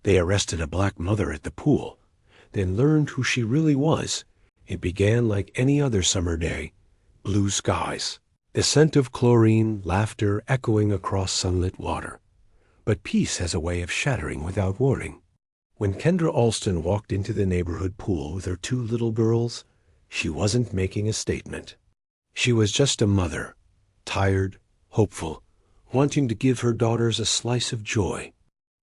They arrested a black mother at the pool, then learned who she really was. It began like any other summer day. Blue skies, the scent of chlorine, laughter echoing across sunlit water. But peace has a way of shattering without warning. When Kendra Alston walked into the neighborhood pool with her 2 little girls, she wasn't making a statement. She was just a mother, tired, hopeful, wanting to give her daughters a slice of joy.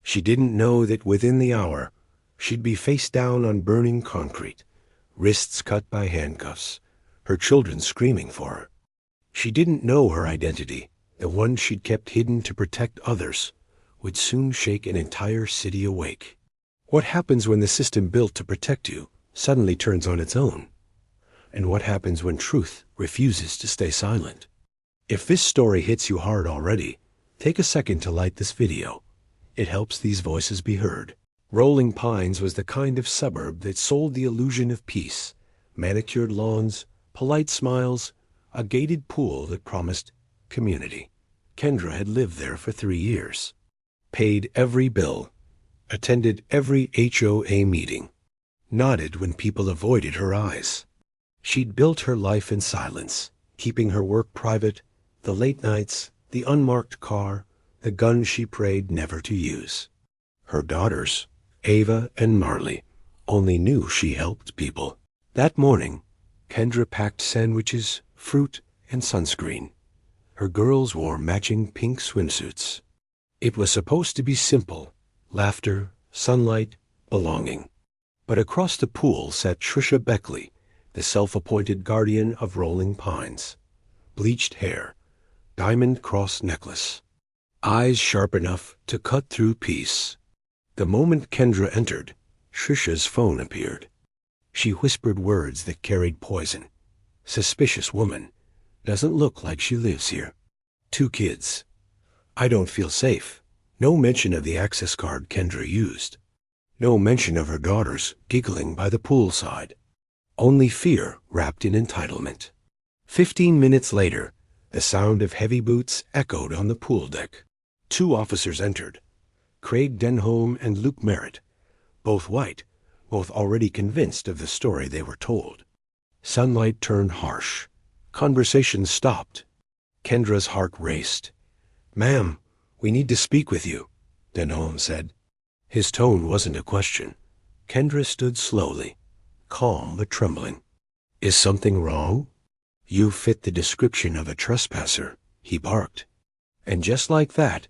She didn't know that within the hour, she'd be face down on burning concrete, wrists cut by handcuffs, her children screaming for her. She didn't know her identity, the one she'd kept hidden to protect others, would soon shake an entire city awake. What happens when the system built to protect you suddenly turns on its own? And what happens when truth refuses to stay silent? If this story hits you hard already, take a second to like this video. It helps these voices be heard. Rolling Pines was the kind of suburb that sold the illusion of peace, manicured lawns, polite smiles, a gated pool that promised community. Kendra had lived there for 3 years, paid every bill, attended every HOA meeting, nodded when people avoided her eyes. She'd built her life in silence, keeping her work private, the late nights, the unmarked car, the gun she prayed never to use. Her daughters, Ava and Marley, only knew she helped people. That morning, Kendra packed sandwiches, fruit, and sunscreen. Her girls wore matching pink swimsuits. It was supposed to be simple: laughter, sunlight, belonging. But across the pool sat Trisha Beckley, the self-appointed guardian of Rolling Pines. Bleached hair, diamond cross necklace, eyes sharp enough to cut through peace. The moment Kendra entered, Trisha's phone appeared. She whispered words that carried poison. Suspicious woman. Doesn't look like she lives here. 2 kids. I don't feel safe. No mention of the access card Kendra used. No mention of her daughters giggling by the poolside. Only fear wrapped in entitlement. 15 minutes later, the sound of heavy boots echoed on the pool deck. 2 officers entered. Craig Denholm and Luke Merritt, both white, both already convinced of the story they were told. Sunlight turned harsh. Conversation stopped. Kendra's heart raced. "Ma'am, we need to speak with you," Denholm said. His tone wasn't a question. Kendra stood slowly, calm but trembling. "Is something wrong?" "You fit the description of a trespasser," he barked. And just like that,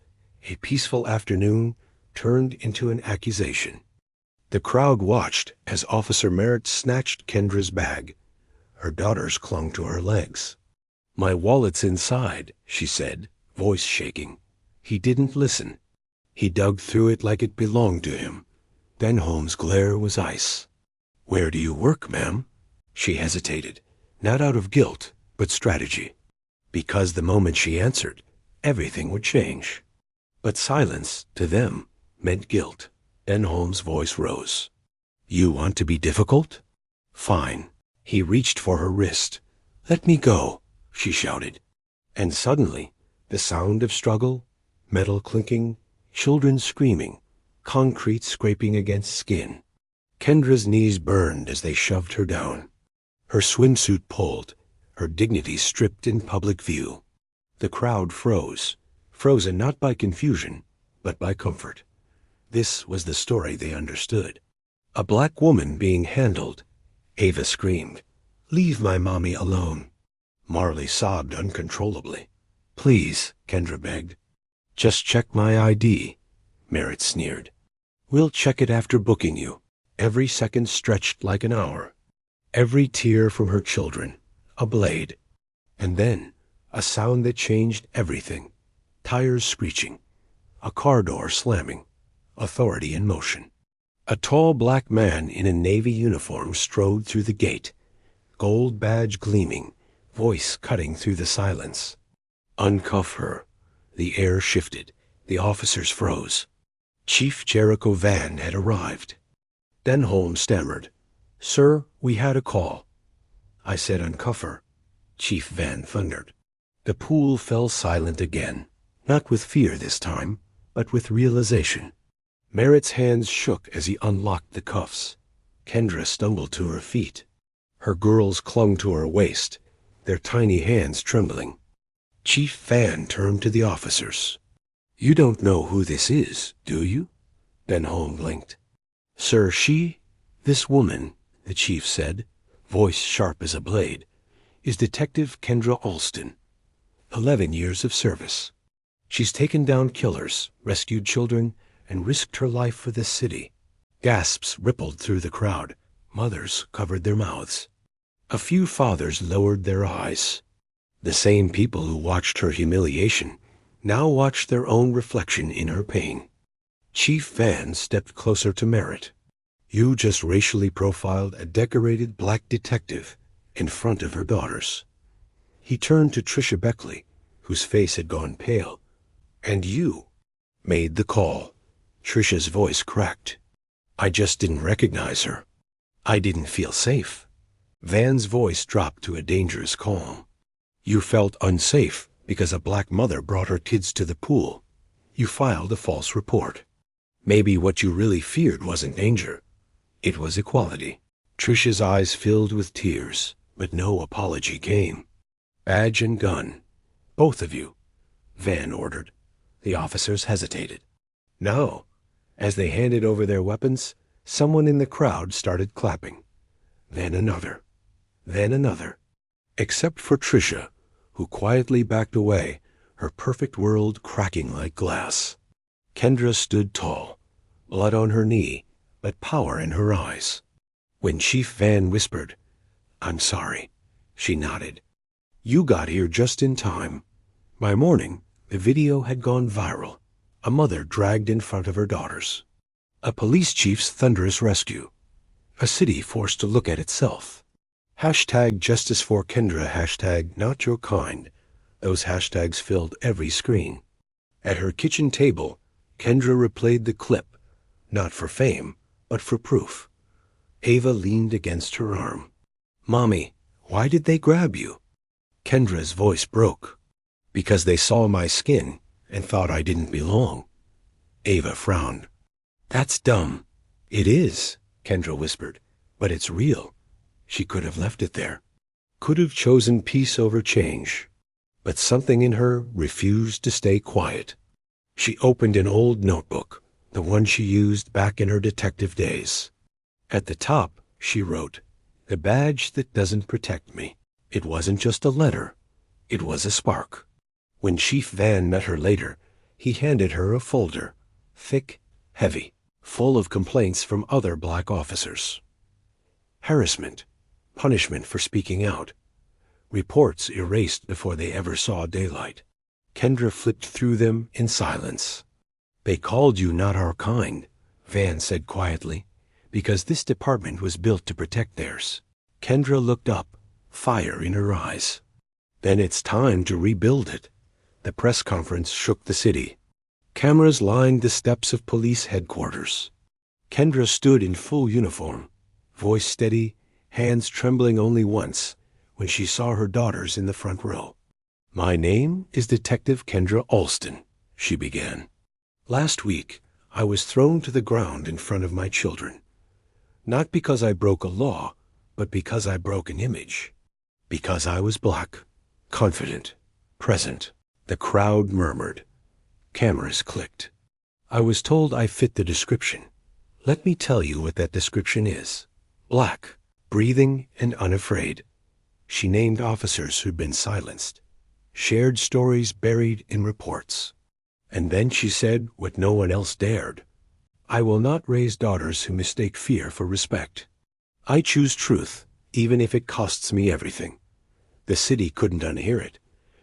a peaceful afternoon turned into an accusation. The crowd watched as Officer Merritt snatched Kendra's bag. Her daughters clung to her legs. "My wallet's inside," she said, voice shaking. He didn't listen. He dug through it like it belonged to him. Denholm's glare was ice. "Where do you work, ma'am?" She hesitated, not out of guilt, but strategy. Because the moment she answered, everything would change. But silence, to them, meant guilt. Denholm's voice rose. "You want to be difficult? Fine." He reached for her wrist. "Let me go," she shouted. And suddenly, the sound of struggle, metal clinking, children screaming, concrete scraping against skin. Kendra's knees burned as they shoved her down. Her swimsuit pulled, her dignity stripped in public view. The crowd froze, frozen not by confusion, but by comfort. This was the story they understood. A black woman being handled. Ava screamed, "Leave my mommy alone." Marley sobbed uncontrollably. "Please," Kendra begged. "Just check my ID," Merritt sneered. "We'll check it after booking you." Every second stretched like an hour. Every tear from her children, a blade. And then, a sound that changed everything. Tires screeching. A car door slamming. Authority in motion. A tall black man in a Navy uniform strode through the gate, gold badge gleaming, voice cutting through the silence. "Uncuff her." The air shifted. The officers froze. Chief Jericho Van had arrived. Denholm stammered, "Sir, we had a call." "I said uncuff her," Chief Van thundered. The pool fell silent again, not with fear this time, but with realization. Merritt's hands shook as he unlocked the cuffs. Kendra stumbled to her feet. Her girls clung to her waist, their tiny hands trembling. Chief Van turned to the officers. "You don't know who this is, do you?" Ben Holm blinked. "Sir, this woman," the chief said, voice sharp as a blade, "is Detective Kendra Alston. 11 years of service. She's taken down killers, rescued children, and risked her life for this city." Gasps rippled through the crowd. Mothers covered their mouths. A few fathers lowered their eyes. The same people who watched her humiliation now watched their own reflection in her pain. Chief Van stepped closer to Merritt. "You just racially profiled a decorated black detective in front of her daughters." He turned to Tricia Beckley, whose face had gone pale. "And you made the call." Tricia's voice cracked. "I just didn't recognize her. I didn't feel safe." Van's voice dropped to a dangerous calm. "You felt unsafe because a black mother brought her kids to the pool. You filed a false report. Maybe what you really feared wasn't danger. It was equality." Tricia's eyes filled with tears, but no apology came. "Badge and gun. Both of you," Van ordered. The officers hesitated. "No." As they handed over their weapons, someone in the crowd started clapping. Then another. Then another. Except for Tricia, who quietly backed away, her perfect world cracking like glass. Kendra stood tall, blood on her knee, but power in her eyes. When Chief Van whispered, "I'm sorry," she nodded. "You got here just in time." By morning, the video had gone viral. A mother dragged in front of her daughters. A police chief's thunderous rescue. A city forced to look at itself. Hashtag Justice for Kendra, hashtag Not Your Kind. Those hashtags filled every screen. At her kitchen table, Kendra replayed the clip, not for fame, but for proof. Ava leaned against her arm. "Mommy, why did they grab you?" Kendra's voice broke. "Because they saw my skin and thought I didn't belong." Ava frowned. "That's dumb." "It is," Kendra whispered, "but it's real." She could have left it there. Could have chosen peace over change. But something in her refused to stay quiet. She opened an old notebook, the one she used back in her detective days. At the top, she wrote, "The badge that doesn't protect me." It wasn't just a letter. It was a spark. When Chief Van met her later, he handed her a folder, thick, heavy, full of complaints from other black officers. Harassment, punishment for speaking out, reports erased before they ever saw daylight. Kendra flipped through them in silence. "They called you not our kind," Van said quietly, "because this department was built to protect theirs." Kendra looked up, fire in her eyes. "Then it's time to rebuild it." The press conference shook the city. Cameras lined the steps of police headquarters. Kendra stood in full uniform, voice steady, hands trembling only once, when she saw her daughters in the front row. "My name is Detective Kendra Alston," she began. "Last week, I was thrown to the ground in front of my children. Not because I broke a law, but because I broke an image. Because I was black, confident, present." The crowd murmured. Cameras clicked. "I was told I fit the description. Let me tell you what that description is. Black, breathing, and unafraid." She named officers who'd been silenced, shared stories buried in reports. And then she said what no one else dared. "I will not raise daughters who mistake fear for respect. I choose truth, even if it costs me everything." The city couldn't unhear it.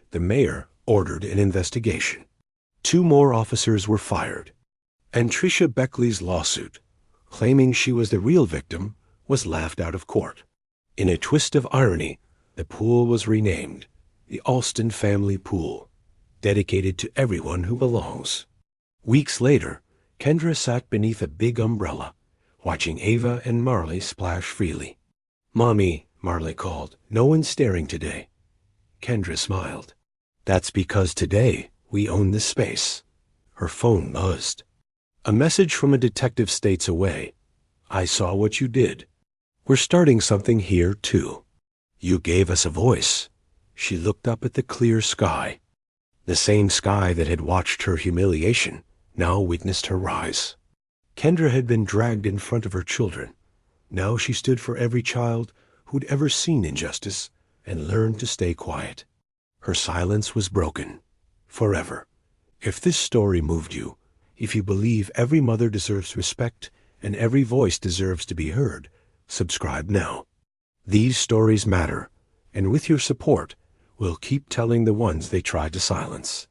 The mayor ordered an investigation. 2 more officers were fired. And Tricia Beckley's lawsuit, claiming she was the real victim, was laughed out of court. In a twist of irony, the pool was renamed the Alston Family Pool, dedicated to everyone who belongs. Weeks later, Kendra sat beneath a big umbrella, watching Ava and Marley splash freely. "Mommy," Marley called, "no one's staring today." Kendra smiled. "That's because today we own this space." Her phone buzzed. A message from a detective states away. I saw what you did. We're starting something here, too. You gave us a voice. She looked up at the clear sky. The same sky that had watched her humiliation now witnessed her rise. Kendra had been dragged in front of her children. Now she stood for every child who'd ever seen injustice and learned to stay quiet. Her silence was broken. Forever. If this story moved you, if you believe every mother deserves respect and every voice deserves to be heard, subscribe now. These stories matter, and with your support, we'll keep telling the ones they tried to silence.